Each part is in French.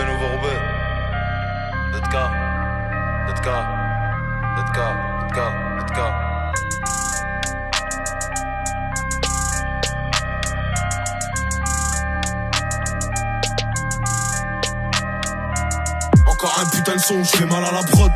Nouveau Roubaix. Let's go. Encore un putain de son, je fais mal à la prod.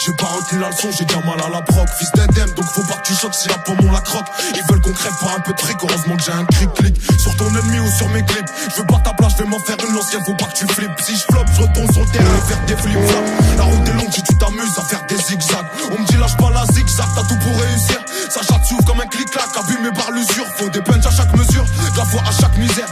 J'ai pas retenu la leçon, j'ai bien mal à la proc. Fils d'Edem, donc faut pas que tu choques si la pomme on la croque. Ils veulent qu'on crève pour un peu de fric, heureusement que j'ai un clic sur ton ennemi ou sur mes clips. Je veux pas ta place, je vais m'en faire une l'ancienne, faut pas que tu flippes. Si je floppe, je retourne sur le terrain et faire des flip-flops. La route est longue si tu t'amuses à faire des zigzags. On me dit lâche pas la zigzag, t'as tout pour réussir. Ça chatte s'ouvre comme un clic-clac, abîmé par l'usure. Faut des punchs à chaque mesure, de la foi à chaque misère.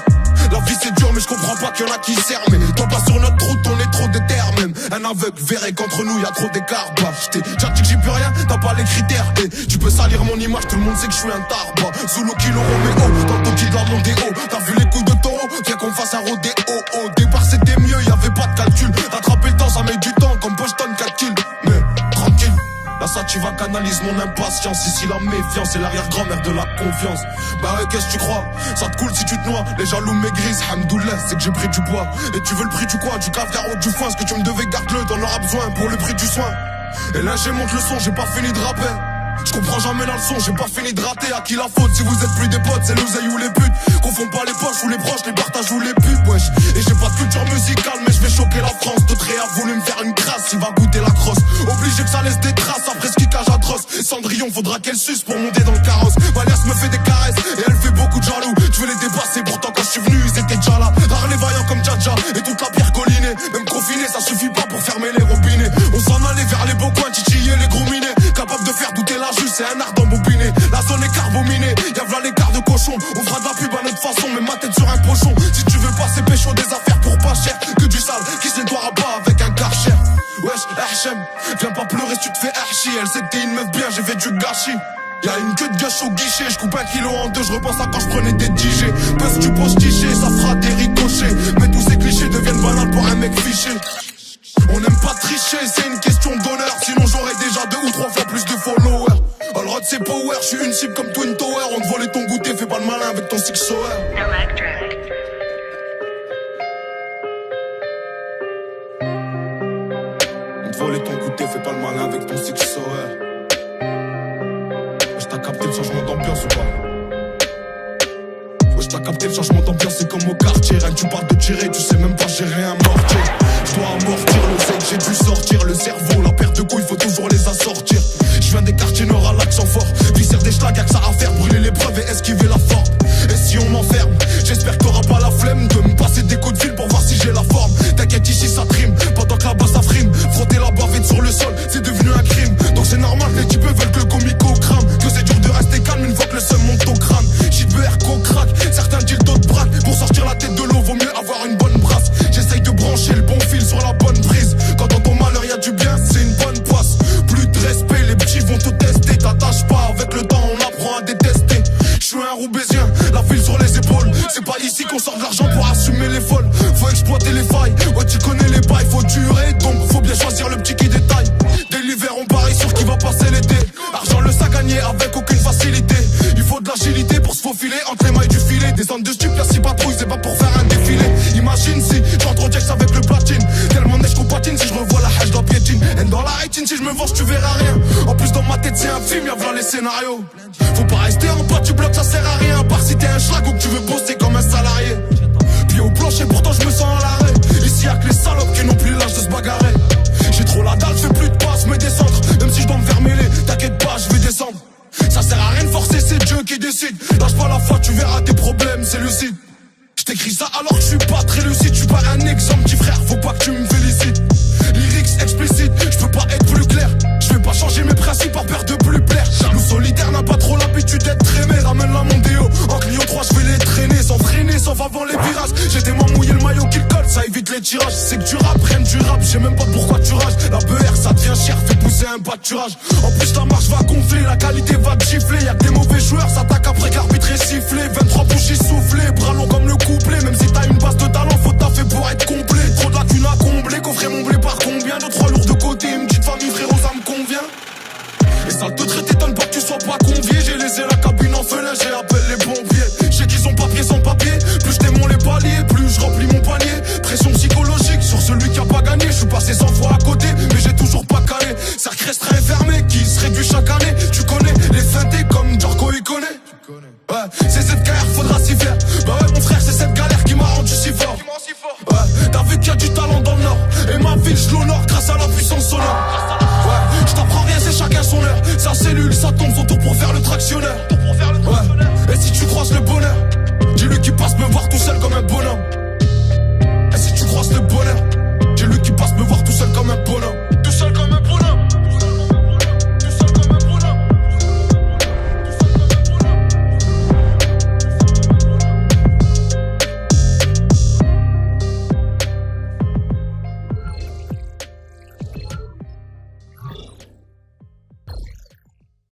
La vie c'est dur mais je comprends pas qu'il y en a qui servent. Mais toi pas sur notre route, on est trop déter même. Un aveugle verrait qu'entre nous y'a trop d'écart. Bah j't'ai déjà dit que j'y peux rien, t'as pas les critères. Et tu peux salir mon image, tout le monde sait que je suis un tarba. Zulu Kilo Romeo, dans le toki de la Mondéo. T'as vu les coups de taureau, viens qu'on fasse un rodéo. Au départ c'était mieux, y'avait pas de calcul. Rattraper le temps ça met du temps, comme Boston 4 kills. Mais tranquille, là ça tu vas canalise mon impatience. Ici la méfiance c'est l'arrière-grand-mère de la confiance. Bah ouais qu'est-ce que tu crois, ça te coule si tu te noies. Les jaloux maigrissent, hamdoullah c'est que j'ai pris du poids. Et tu veux le prix du quoi, du caviar ou du foin. Ce que tu me devais garde-le, t'en auras besoin pour le prix du soin. Et là j'ai monte le son, j'ai pas fini de rapper. Je comprends jamais la leçon, j'ai pas fini de rater. À qui la faute si vous êtes plus des potes, c'est l'oseille ou les putes. Confonds pas les poches ou les proches, les partages ou les putes, wesh. Et j'ai pas de culture musicale mais je vais choquer la France. D'autres a voulu me faire une crasse, il va goûter la crosse. Obligé que ça laisse des traces après ce kickage atroce. Cendrillon faudra qu'elle suce pour monter dans le carrosse. Valias me fait des caresses et elle fait beaucoup de jaloux. Je veux les dépasser pourtant quand je suis venu ils étaient déjà là. Rare les vaillants comme Djadja et toute la pierre collinée. Même confiné ça suffit pas pour fermer les robinets. On s'en allait vers les beaux coins, titiller les gros minets. Capable de faire douter la juge, c'est un art d'embobiné. La zone est carbominée, y'a v'là l'écart de cochon. On fera de la pub à notre façon, mais ma tête sur un pochon. Si tu veux passer pécho des affaires pour pas cher, que du sale, qui se nettoiera pas avec un karcher. Wesh, Hachem, viens pas pleurer si tu te fais archi. Elle sait que t'es une meuf bien, j'ai fait du gâchis. Y'a une queue de gâche au guichet, je coupe 1 kilo en deux, je repense à quand je prenais des DJ. Parce que tu poses tiché, ça fera des ricochets. Mais tous ces clichés deviennent banals pour un mec fiché. On n'aime pas tricher, c'est une question d'honneur. Sinon j'aurais déjà 2 ou 3 fois plus de followers. Allrod c'est power, je suis une cible comme Twin Tower. On te volait ton goûter, fais pas le malin avec ton 6 sour. On te volait ton goûter, fais pas le malin avec ton 6 sour. T'as capté le changement d'ambiance ou pas? Wesh t'as capté le changement d'ambiance, c'est comme au quartier. Rien que tu parles de tirer, tu sais même pas gérer un mortier. Je dois amortir le sec, j'ai dû sortir le cerveau. La paire de couilles, faut toujours les assortir. Je viens des quartiers nord à l'accent fort. Viscère des schlags, y'a que ça à faire. Brûler l'épreuve et esquiver la forme. Et si on m'enferme, j'espère que t'auras pas la flemme de me passer des coups de fil pour voir si j'ai la forme. T'inquiète ici ça trime, pendant que là-bas ça frime. Frotter la bavette sur le sol, c'est devenu un crime. Donc c'est normal que les types veulent que le comico crame. Que c'est dur de rester calme une fois que le seum monte au crâne. JBR qu'on craque, certains disent d'autres braquent. Pour sortir la tête de l'eau, vaut mieux avoir une bonne brasse. J'essaye de brancher le bon fil sur la bonne prise. Quand dans ton malheur y'a du bien, c'est une bonne poisse. Plus de respect, les petits vont te tester. T'attaches pas, avec le temps on apprend à détester. Je suis un Roubaisien, la ville sur les épaules. C'est pas ici qu'on sort de l'argent pour assumer les folles. Faut exploiter les failles, ouais tu connais les bails. Faut durer, donc faut bien choisir le petit qui détaille. Dès l'hiver on parie sur qui va passer l'été. Argent le sac gagné avec aucune facilité. Il faut de l'agilité pour se faufiler entre les mailles du filet. Des zones de stup, la si patrouille, c'est pas pour faire un défilé. Imagine si j'entre au Jax avec le platine. Tellement neige qu'on patine si je revois la hache de la piétine. Et dans la rétine si je me venge tu verras rien. En plus dans ma tête c'est un film, y'a v'là les scénarios. Faut pas rester en bas du bloc, ça sert à rien. À part si t'es un schlag ou que tu veux bosser comme un salarié. Puis au plancher pourtant je me sens à l'arrêt. Ici y'a que les salopes qui n'ont plus l'âge de se bagarrer. J'ai trop la dalle, je fais plus de passes, me descendre. Même si je dois me faire mêler, t'inquiète pas, je vais descendre. Ça sert à rien de forcer, c'est Dieu qui décide. Lâche pas la foi, tu verras tes problèmes, c'est lucide. J't'écris ça alors que je suis pas très lucide. Je suis pas un exemple, petit frère, faut pas que tu me félicites. Lyrics explicites, je peux pas être plus clair. Je vais pas changer mes principes par peur de plus plaire. Jaloux solitaire n'a pas trop l'habitude d'être aimé. Ramène la Mondéo, en Clio 3 je vais les traîner. Sans freiner, sans avant les virages. J'ai tellement mouillé le maillot qu'il colle, ça évite les tirages. C'est que tu rap, rien du rap, je sais même pas pourquoi tu rages. La BR ça devient cher, fait pousser un pâturage. En plus la marche va gonfler, la qualité va te gifler. Y'a que des mauvais joueurs, s'attaquent après que l'arbitre est sifflé. 23 bougies soufflées, bras longs comme le couplet. Même si t'as une base de talent, faut taffer pour être complet. Trop de lacunes à combler, coffrer mon blé par combien? 2-3 lourds de côté, une petite famille frérot ça me convient. sale te traiter, t'aimes pas que tu sois pas convié. J'ai laissé la cabine en feu, j'ai appelé les pompiers. Je sais qu'ils ont papier sans papier. Plus je démons les paliers, plus je remplis mon panier. Pression psychologique sur celui qui a pas gagné. Je suis passé 100 fois à côté, mais j'ai toujours pas calé. Cercle restreint et fermé, qui se réduit chaque année. Tu connais les feintés comme Djarko il connaît. Ouais, c'est cette galère, faudra s'y faire. Bah ouais mon frère, c'est cette galère qui m'a rendu si fort. Ouais, t'as vu qu'il y a du talent dans le nord. Et ma ville je l'honore grâce à la puissance sonore. Ouais, je t'apprends rien, c'est chacun son heure. Sa cellule, ça tombe son tour pour faire le tractionneur. Ouais, et si tu croises le bonheur, dis-lui qu'il passe me voir tout seul comme un bonhomme. Et si tu croises le bonheur, dis-lui qu'il passe me voir tout seul comme un bonhomme.